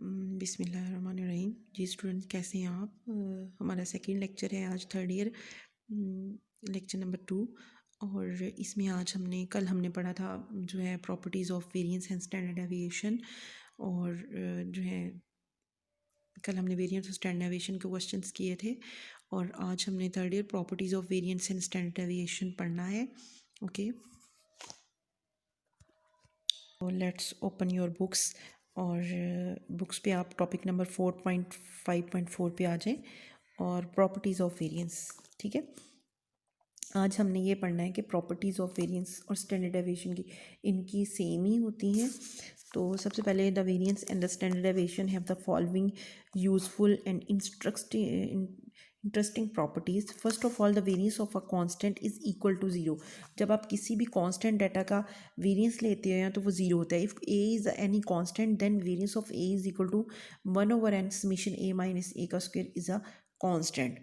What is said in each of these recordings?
बिस्मिल्लाहिर्रहमानिर्रहीम। जी स्टूडेंट्स, कैसे हैं आप? हमारा सेकंड लेक्चर है आज, थर्ड ईयर लेक्चर नंबर 2। और इसमें आज कल हमने पढ़ा था जो है properties of variance and standard deviation. और जो है कल हमने वेरिएंस और स्टैंडर्ड डेविएशन के क्वेश्चंस किए थे, और आज हमने third year properties of variance and standard deviation पढ़ना है। Okay, let's open your books. और बुक्स पे आप टॉपिक नंबर 4.5.4 पे आ जाएं और प्रॉपर्टीज़ ऑफ वेरिएंस। ठीक है, आज हमने ये पढ़ना है कि प्रॉपर्टीज़ ऑफ वेरिएंस और स्टैंडर्ड डेविएशन की इनकी सेम ही होती हैं। तो सबसे पहले the variance and the standard deviation have the following useful and interesting properties. First of all, the variance of a constant is equal to zero. जब आप किसी भी कांस्टेंट डाटा का वेरिएंस लेते हैं तो वो ज़ीरो होता है। If a is any constant then variance of a is equal to 1/n summation a minus a का स्क्वायर इज़ अ कांस्टेंट।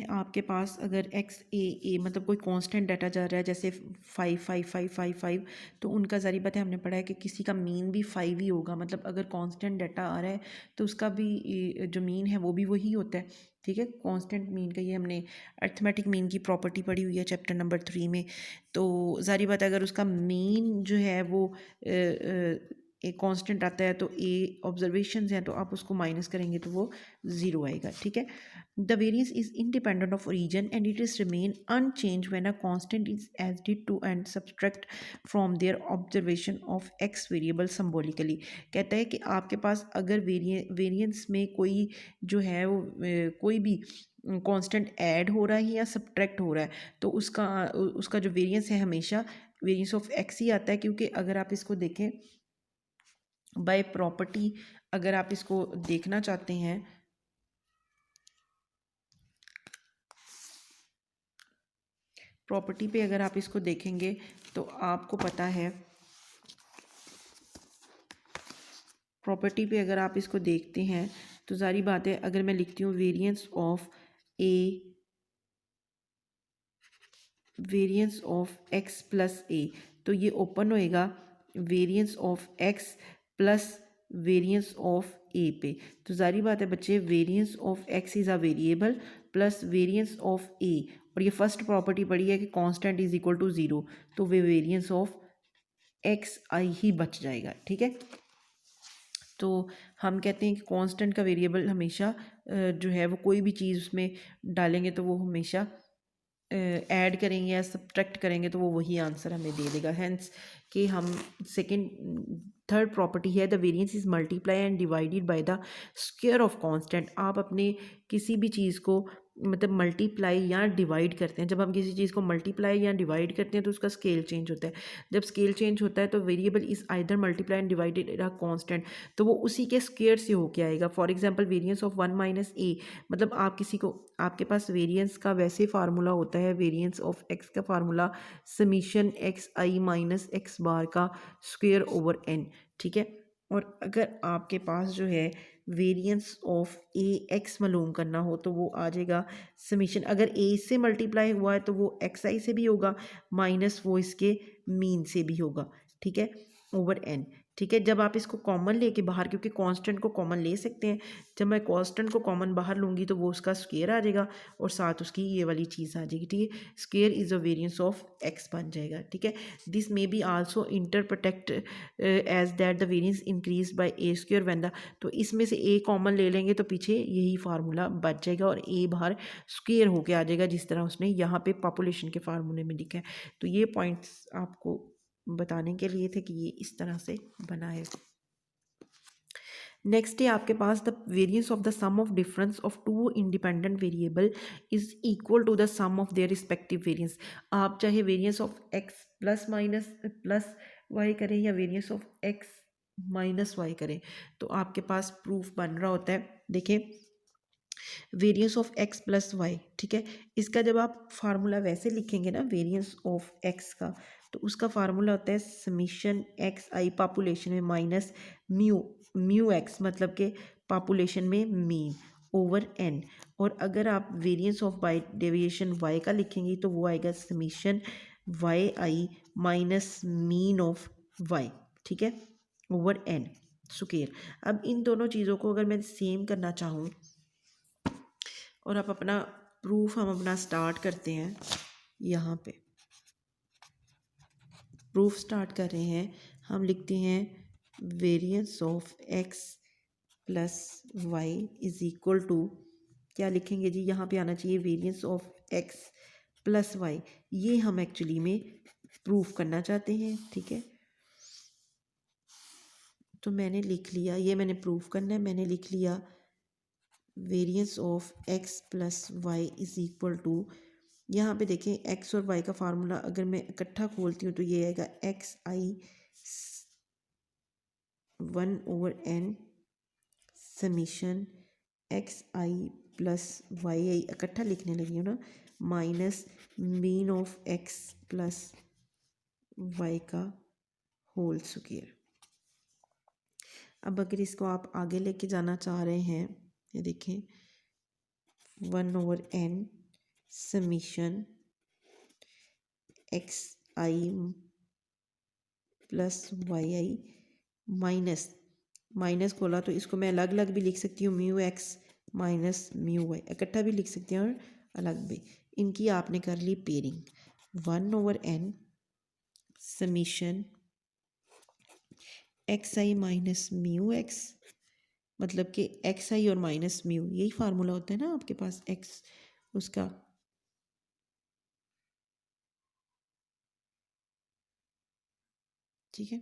आपके पास अगर ए मतलब कोई कांस्टेंट डाटा जा रहा है, जैसे 5 तो उनका ज़ारी बात है, हमने पढ़ा है कि किसी का मीन भी 5 ही होगा। मतलब अगर कांस्टेंट डाटा आ रहा है तो उसका भी जो मीन है वो भी वही होता है। ठीक है, कांस्टेंट मीन का ये हमने अर्थमेटिक मीन की प्रॉपर्टी पढ़ी हुई है चैप्टर नंबर 3 में। तो ज़ारी बात है, अगर उसका मीन जो है वो एक कांस्टेंट आता है तो ए ऑब्जर्वेशंस हैं, तो आप उसको माइनस करेंगे तो वो ज़ीरो आएगा। ठीक है, the variance is independent of origin and it is remain unchanged when a constant is added to and subtract from their observation of x variable symbolically। कहता है कि आपके पास अगर वेरिएंस में कोई जो है वो कोई भी कांस्टेंट ऐड हो रहा है या सब्ट्रैक्ट हो रहा है तो उसका जो वेरिएंस है हमेशा वेरिएंस ऑफ x ही आता है। क्योंकि अगर आप इसको देखें बाय प्रॉपर्टी, अगर आप इसको देखना चाहते हैं प्रॉपर्टी पे, अगर आप इसको देखेंगे तो आपको पता है प्रॉपर्टी पे अगर आप इसको देखते हैं तो सारी बात है, अगर मैं लिखती हूँ variance of x plus A, तो ये ओपन होएगा variance of x plus variance of A पे। तो सारी बात है बच्चे, variance of X is a variable plus variance of A, और ये फर्स्ट प्रॉपर्टी पड़ी है कि constant is equal to zero, तो वे वेरिएंस ऑफ एक्स आई ही बच जाएगा। ठीक है, तो हम कहते हैं कि कांस्टेंट का वेरिएबल हमेशा जो है वो कोई भी चीज़ उसमें डालेंगे तो वो हमेशा ऐड करेंगे या सब्ट्रैक्ट करेंगे तो वो वही आंसर हमें दे देगा। हैंस कि हम थर्ड प्रॉपर्टी है the variance is multiply and divided by the square of constant. आप अपने किसी भी चीज़ को मतलब मल्टीप्लाई या डिवाइड करते हैं, जब हम किसी चीज़ को मल्टीप्लाई या डिवाइड करते हैं तो उसका स्केल चेंज होता है। जब स्केल चेंज होता है तो variable is either multiply and divided a constant, तो वो उसी के स्क्वायर से होके आएगा। For example variance of 1 minus A, मतलब आप किसी को, आपके पास वेरिएंस का वैसे फार्मूला होता है, वेरिएंस ऑफ एक्स का formula summation X i minus x बार का स्क्वायर ओवर एन। ठीक है, और अगर आपके पास जो है वेरिएंस ऑफ ए एक्स मालूम करना हो तो वो आ जाएगा समीशन, अगर ए से मल्टीप्लाई हुआ है तो वो एक्स आई से भी होगा माइनस वो इसके मीन से भी होगा। ठीक है, ओवर एन। ठीक है, जब आप इसको कॉमन लेके बाहर, क्योंकि कांस्टेंट को कॉमन ले सकते हैं, जब मैं कांस्टेंट को कॉमन बाहर लूँगी तो वो उसका स्क्वायर आ जाएगा और साथ उसकी ये वाली चीज़ आ जाएगी। ठीक है, square is a variance of X बन जाएगा। ठीक है, this may be also interpreted as that the variance increase by a square when the, तो इसमें से ए कॉमन ले लेंगे तो पीछे यही फार्मूला बच जाएगा और ए बाहर स्क्वायर होके आ जाएगा, जिस तरह उसने यहाँ पे पॉपुलेशन के फार्मूले में लिखा है। तो ये पॉइंट्स आपको बताने के लिए थे कि ये इस तरह से बना है। नेक्स्ट है आपके पास the variance of the sum of difference of two independent variable is equal to the sum of their respective variance. आप चाहे variance of x plus minus plus Y करें या variance of X minus Y करें, तो आपके पास proof बन रहा होता है। देखिए variance of x plus Y, ठीक है, इसका जब आप फार्मूला वैसे लिखेंगे ना वेरिएंस ऑफ एक्स का, तो उसका फार्मूला होता है समीशन एक्स आई पॉपुलेशन में माइनस म्यू एक्स, मतलब के पॉपुलेशन में मीन ओवर एन। और अगर आप variance of by deviation Y का लिखेंगे तो वो आएगा summation Y I minus mean of Y. ठीक है, ओवर एन। स्क्वायर। अब इन दोनों चीज़ों को अगर मैं सेम करना चाहूँ और आप अपना प्रूफ हम अपना स्टार्ट करते हैं, यहाँ पे प्रूफ स्टार्ट कर रहे हैं, हम लिखते हैं variance of x plus Y is equal to, क्या लिखेंगे जी, यहाँ पे आना चाहिए variance of x plus Y. ये हम एक्चुअली में प्रूफ करना चाहते हैं, ठीक है। तो मैंने लिख लिया, ये मैंने प्रूफ करना है, मैंने लिख लिया variance of x plus Y is equal to, यहाँ पे देखें एक्स और वाई का फार्मूला अगर मैं इकट्ठा खोलती हूँ तो ये आएगा X I 1/n summation X I plus Y I, इकट्ठा लिखने लगी हूँ ना, minus mean of x plus Y का होल स्क्वायर। अब अगर इसको आप आगे लेके जाना चाह रहे हैं, ये देखें 1/n summation X I plus Y I minus, minus खोला तो इसको मैं अलग अलग भी लिख सकती हूँ, mu X minus mu Y, इकट्ठा भी लिख सकती हूँ और अलग भी। इनकी आपने कर ली pairing, 1/n summation X i minus mu x, मतलब कि एक्स आई और माइनस म्यू, यही फार्मूला होता है ना आपके पास एक्स उसका, ठीक है,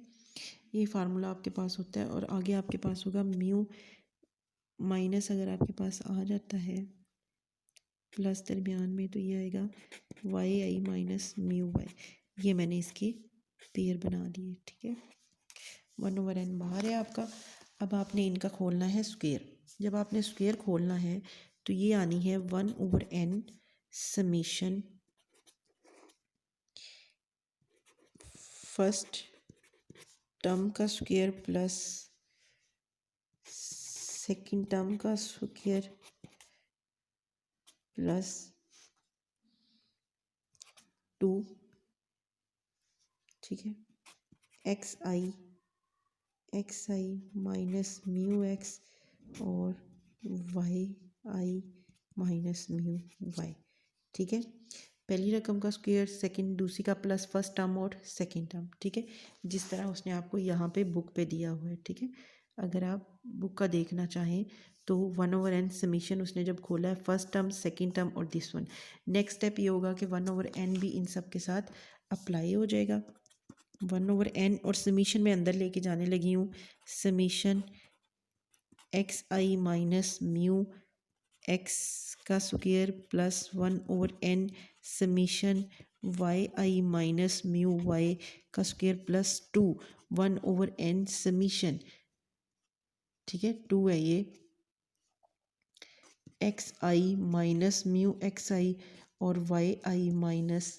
ये फार्मूला आपके पास होता है। और आगे आपके पास होगा म्यू माइनस, अगर आपके पास आ जाता है प्लस दरमियान में तो ये आएगा वाई आई माइनस म्यू वाई, ये मैंने इसके पेयर बना दिए, ठीक है। 1/n बाहर है आपका। अब आपने इनका खोलना है स्क्वायर। जब आपने स्क्वायर खोलना है तो ये आनी है 1/n समीशन फर्स्ट टर्म का स्क्वायर प्लस सेकंड टर्म का स्क्वायर प्लस 2, ठीक है, x i minus mu x और वाई आई माइनस म्यू वाई, ठीक है। पहली रकम का स्क्वायर, सेकंड दूसरी का प्लस फर्स्ट टर्म और सेकंड टर्म, ठीक है, जिस तरह उसने आपको यहाँ पे बुक पे दिया हुआ है, ठीक है। अगर आप बुक का देखना चाहें तो 1/n समीशन उसने जब खोला है फर्स्ट टर्म सेकंड टर्म और दिस वन, नेक्स्ट स्टेप ये होगा कि 1/n भी इन सब के साथ अप्लाई हो जाएगा। 1/n और समीशन में अंदर लेके जाने लगी हूँ, summation X i minus mu X का square plus 1/n summation Y आई माइनस म्यू वाई का स्क्वायर प्लस 2 1/n समीशन, ठीक है, 2 है ये, X i minus mu X i और वाई आई माइनस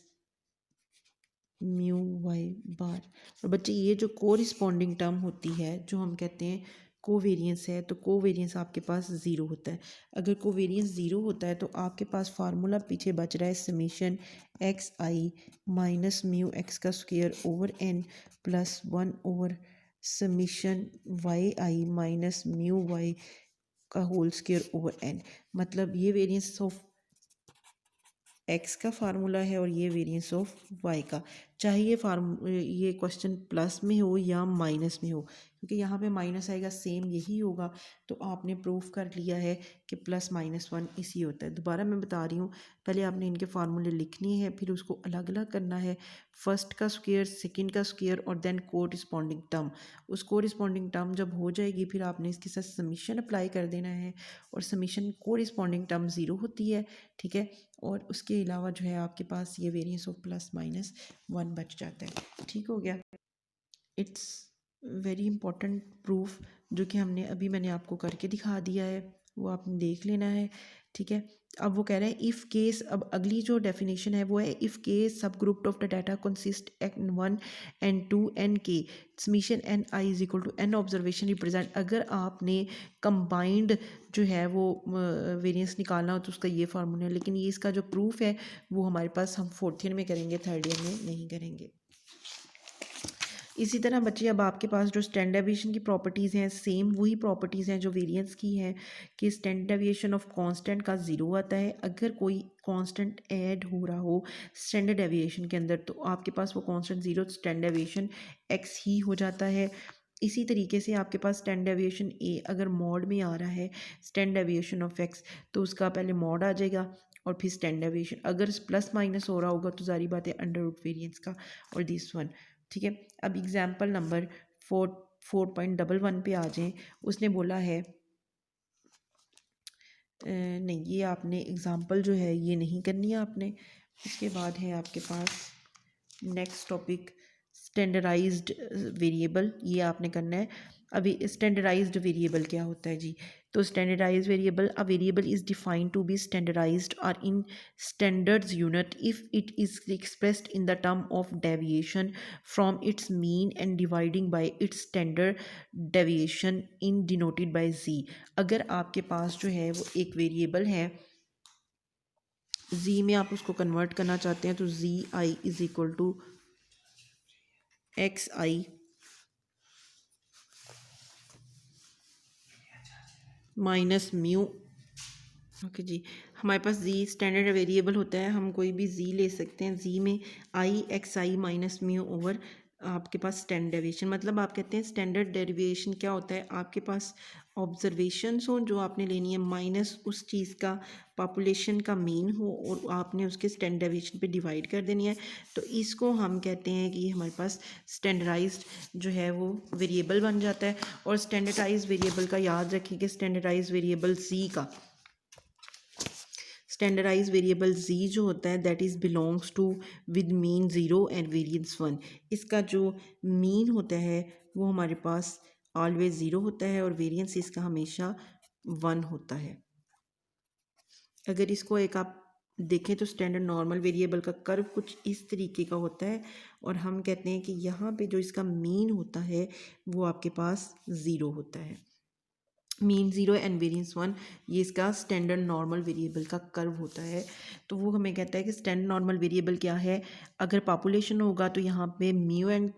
म्यू वाई बार। और बच्चे ये जो कोरिस्पॉन्डिंग टर्म होती है, जो हम कहते हैं कोवेरियंस है, तो कोवेरियंस आपके पास ज़ीरो होता है। अगर कोवेरियंस ज़ीरो होता है तो आपके पास फार्मूला पीछे बच रहा है summation X i minus mu X का square over N plus 1 over summation Y आई माइनस म्यू वाई का होल स्क्वायर ओवर एन। मतलब ये वेरिएंस ऑफ एक्स का फार्मूला है और ये वेरिएंस ऑफ वाई का, चाहे ये क्वेश्चन प्लस में हो या माइनस में हो, क्योंकि यहाँ पे माइनस आएगा सेम यही होगा, तो आपने प्रूफ कर लिया है कि +-1 इसी होता है। दोबारा मैं बता रही हूँ, पहले आपने इनके फार्मूले लिखने हैं, फिर उसको अलग अलग करना है, फर्स्ट का स्क्वायर सेकंड का स्क्वायर और देन कोरिस्पॉन्डिंग टर्म। उस कोरिस्पॉन्डिंग टर्म जब हो जाएगी फिर आपने इसके साथ समीशन अप्लाई कर देना है, और समीशन कोरिस्पॉन्डिंग टर्म ज़ीरो होती है, ठीक है। और उसके अलावा जो है आपके पास ये वेरिएंस ऑफ +-1 बच जाता है, ठीक हो गया। इट्स वेरी इंपॉर्टेंट प्रूफ जो कि मैंने आपको करके दिखा दिया है, वो आपने देख लेना है, ठीक है। अब वो कह रहे हैं इफ़ केस, अब अगली जो डेफिनेशन है वो है if case sub group of the data consist N1 N2 Nk summation N I is equal to N observation represent. अगर आपने कंबाइंड जो है वो वेरिएंस निकालना हो तो उसका ये फार्मूला है, लेकिन ये इसका जो प्रूफ है वो हमारे पास हम 4th ईयर में करेंगे, 3rd ईयर में नहीं करेंगे। इसी तरह बच्चे अब आपके पास जो स्टैंडर्ड डेविएशन की प्रॉपर्टीज़ हैं सेम वही प्रॉपर्टीज़ हैं जो वेरिएंस की हैं कि स्टैंडर्ड डेविएशन ऑफ कांस्टेंट का ज़ीरो आता है। अगर कोई कांस्टेंट ऐड हो रहा हो स्टैंडर्ड डेविएशन के अंदर तो आपके पास वो constant zero standard deviation X ही हो जाता है। इसी तरीके से आपके पास स्टैंडर्ड डेविएशन ए अगर मॉड में आ रहा है स्टैंडर्ड डेविएशन ऑफ एक्स तो उसका पहले मॉड आ जाएगा और फिर स्टैंडर्ड डेविएशन अगर प्लस माइनस हो रहा होगा तो जारी बात है अंडर रूट वेरिएंस का और दिस वन। ठीक है, अब एग्जाम्पल नंबर 4.11 पे आ जाएं। उसने बोला है नहीं ये आपने एग्ज़ाम्पल जो है ये नहीं करनी है आपने। उसके बाद है आपके पास नेक्स्ट टॉपिक स्टैंडर्डाइज्ड वेरिएबल, ये आपने करना है। अभी स्टैंडर्डाइज्ड वेरिएबल क्या होता है जी? तो standardised variable a variable is defined to be standardised और in standards unit if it is expressed in the term of deviation from its mean and dividing by its standard deviation in denoted by Z. अगर आपके पास जो है वो एक variable है जी में आप उसको कन्वर्ट करना चाहते हैं तो Z i is equal to X i minus mu. Okay जी, हमारे पास जी स्टैंडर्ड वेरिएबल होता है, हम कोई भी जी ले सकते हैं। जी में आई x i minus mu over आपके पास स्टैंडर्ड डेविएशन, मतलब आप कहते हैं स्टैंडर्ड डेविएशन क्या होता है? आपके पास ऑब्जर्वेशंस हो जो आपने लेनी है माइनस उस चीज़ का पॉपुलेशन का मीन हो और आपने उसके स्टैंडर्ड डेविएशन पे डिवाइड कर देनी है। तो इसको हम कहते हैं कि हमारे पास स्टैंडर्डाइज्ड जो है वो वेरिएबल बन जाता है। और स्टैंडर्डाइज्ड वेरिएबल का याद रखें कि स्टैंडर्डाइज्ड वेरिएबल जी का स्टैंडर्डाइज वेरिएबल जी जो होता है that is belongs to with mean zero and variance one. इसका जो मीन होता है वो हमारे पास ऑलवेज ज़ीरो होता है और वेरिएंस इसका हमेशा वन होता है। अगर इसको एक आप देखें तो स्टैंडर्ड नॉर्मल वेरिएबल का कर्व कुछ इस तरीके का होता है और हम कहते हैं कि यहाँ पे जो इसका मीन होता है वो आपके पास ज़ीरो होता है। Mean zero and variance one ये इसका स्टैंडर्ड नॉर्मल वेरिएबल का कर्व होता है। तो वो हमें कहता है कि स्टैंडर्ड नॉर्मल वेरिएबल क्या है? अगर पॉपुलेशन होगा तो यहाँ पे म्यू एंड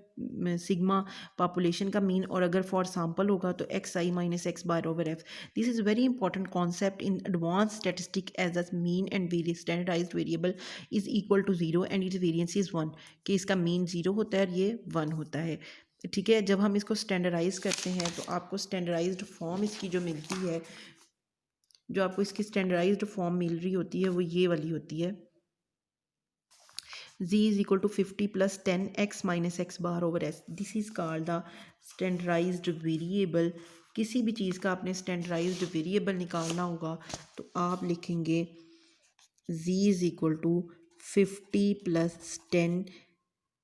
सिग्मा पॉपुलेशन का मीन, और अगर फॉर सैम्पल होगा तो x i minus x bar over f. This is very important concept in advance statistic as the mean and various standardized variable is equal to zero and it's variance is one, कि इसका mean zero होता है और ये one होता है। ठीक है, जब हम इसको स्टैंडर्डाइज करते हैं तो आपको स्टैंडर्डाइज्ड फॉर्म इसकी जो मिलती है, जो आपको इसकी स्टैंडर्डाइज्ड फॉर्म मिल रही होती है वो ये वाली होती है। z is equal to 50 plus 10x minus x bar over s. This is called the standardized variable. किसी भी चीज़ का आपने स्टैंडर्डाइज्ड वेरिएबल निकालना होगा तो आप लिखेंगे z is equal to 50 plus 10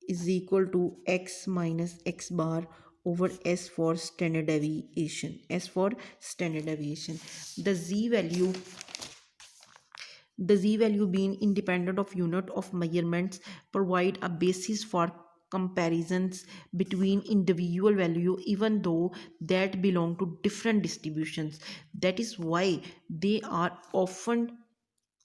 is equal to x minus x bar over s for standard deviation. S for standard deviation. The z value being independent of unit of measurements provide a basis for comparisons between individual value even though that belong to different distributions. That is why they are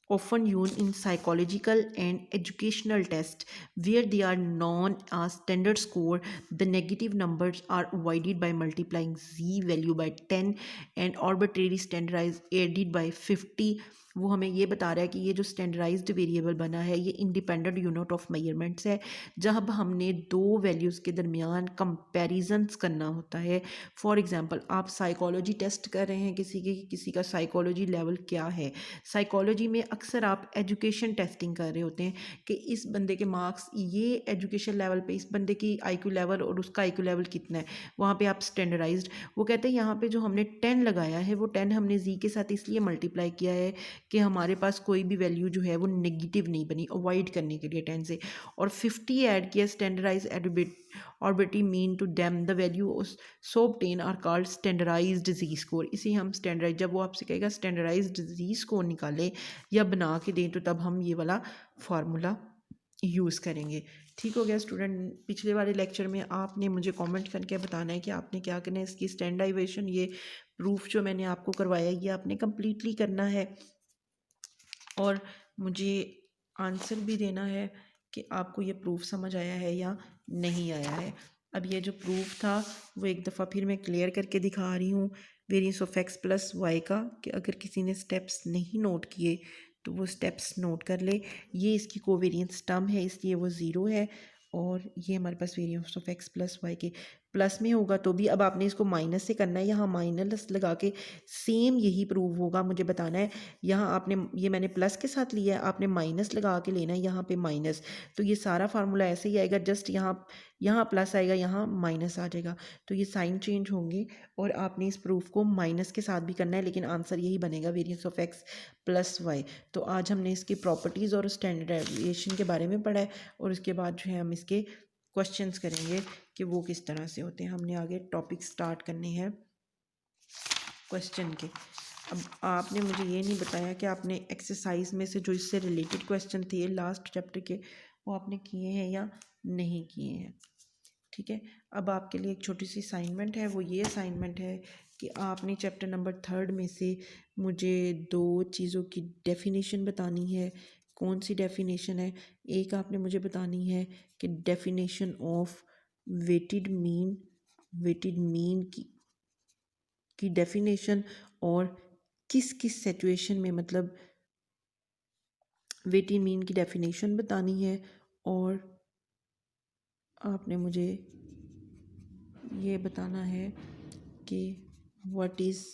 often used in psychological and educational tests where they are known as standard score. The negative numbers are avoided by multiplying z value by 10 and arbitrary standardized added by 50। वो हमें ये बता रहा है कि ये जो standardised variable बना है ये इंडिपेंडेंट यूनिट ऑफ मेजरमेंट्स है। जब हमने दो वैल्यूज़ के दरमियान कंपैरिजन्स करना होता है, फॉर एग्जांपल आप साइकोलॉजी टेस्ट कर रहे हैं किसी का साइकोलॉजी लेवल क्या है। साइकोलॉजी में अक्सर आप एजुकेशन टेस्टिंग कर रहे होते हैं कि इस बंदे के मार्क्स ये एजुकेशन लेवल पे, इस बंदे की आईक्यू लेवल और उसका आईक्यू लेवल कितना है, वहाँ पे आप स्टैंडर्डाइज्ड वो कहते हैं यहाँ पे जो हमने 10 लगाया है वो 10 हमने जी के साथ इसलिए मल्टीप्लाई किया है कि हमारे पास कोई भी वैल्यू जो है वो नेगेटिव नहीं बनी, अवॉइड करने के लिए 10 से, और 50 ऐड किया standardise arbitrary mean to them the value so obtained are called standardized z score। इसे हम स्टैंडर्डाइज, जब वो आपसे कहेगा स्टैंडर्डाइज्ड z स्कोर निकालें या बना के दें तो तब हम ये वाला फार्मूला यूज़ करेंगे। ठीक हो गया स्टूडेंट। पिछले वाले लेक्चर में आपने मुझे कमेंट करके बताना है कि आपने क्या करना है। इसकी स्टैंडर्डाइजेशन ये प्रूफ जो मैंने आपको करवाया ये आपने कम्प्लीटली करना है और मुझे आंसर भी देना है कि आपको ये प्रूफ समझ आया है या नहीं आया है। अब ये जो प्रूफ था वो एक दफ़ा फिर मैं क्लियर करके दिखा रही हूँ variance of x plus Y का, कि अगर किसी ने स्टेप्स नहीं नोट किए तो वो स्टेप्स नोट कर ले। ये इसकी कोवेरिएंस टर्म है इसलिए वो ज़ीरो है, और ये हमारे पास variance of x plus Y के प्लस में होगा तो भी अब आपने इसको माइनस से करना है, यहाँ माइनस लगा के सेम यही प्रूव होगा। मुझे बताना है यहाँ आपने, ये मैंने प्लस के साथ लिया है, आपने माइनस लगा के लेना है यहाँ पे माइनस, तो ये सारा फार्मूला ऐसे ही आएगा, जस्ट यहाँ प्लस आएगा, यहाँ माइनस आ जाएगा, तो ये साइन चेंज होंगे। और आपने इस प्रूफ को माइनस के साथ भी करना है, लेकिन आंसर यही बनेगा variance of x plus y. तो आज हमने इसकी प्रॉपर्टीज़ और स्टैंडर्डाइजेशन के बारे में पढ़ा है, और उसके बाद जो है हम इसके क्वेश्चंस करेंगे कि वो किस तरह से होते हैं। हमने आगे टॉपिक स्टार्ट करने हैं क्वेश्चन के। अब आपने मुझे ये नहीं बताया कि आपने एक्सरसाइज में से जो इससे रिलेटेड क्वेश्चन थे लास्ट चैप्टर के, वो आपने किए हैं या नहीं किए हैं। ठीक है, अब आपके लिए एक छोटी सी असाइनमेंट है। वो ये असाइनमेंट है कि आपने चैप्टर नंबर 3 में से मुझे 2 चीज़ों की डेफिनेशन बतानी है। कौन सी डेफिनेशन है? एक आपने मुझे बतानी है कि definition of weighted mean, weighted mean की डेफिनेशन, और किस किस सिचुएशन में, मतलब वेटेड मीन की डेफिनेशन बतानी है। और आपने मुझे ये बताना है कि what is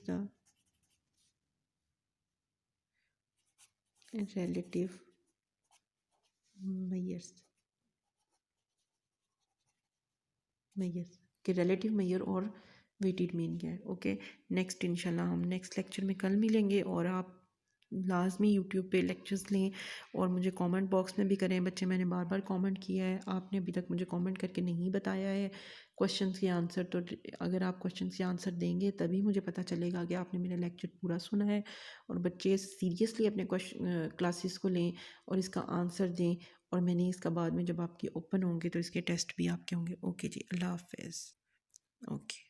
the relative measures के रिलेटिव मेयर और वेटेड मीन क्या है। ओके, नेक्स्ट इंशाल्लाह हम नेक्स्ट लेक्चर में कल मिलेंगे, और आप लाजमी यूट्यूब पे लेक्चर्स लें और मुझे कमेंट बॉक्स में भी करें। बच्चे, मैंने बार बार कमेंट किया है, आपने अभी तक मुझे कमेंट करके नहीं बताया है क्वेश्चंस के आंसर, तो अगर आप क्वेश्चंस के आंसर देंगे तभी मुझे पता चलेगा कि आपने मेरा लेक्चर पूरा सुना है। और बच्चे सीरियसली अपने क्लासेस को लें और इसका आंसर दें, और मैंने इसका बाद में जब आपके ओपन होंगे तो इसके टेस्ट भी आपके होंगे। ओके जी, अल्लाह हाफिज़। ओके।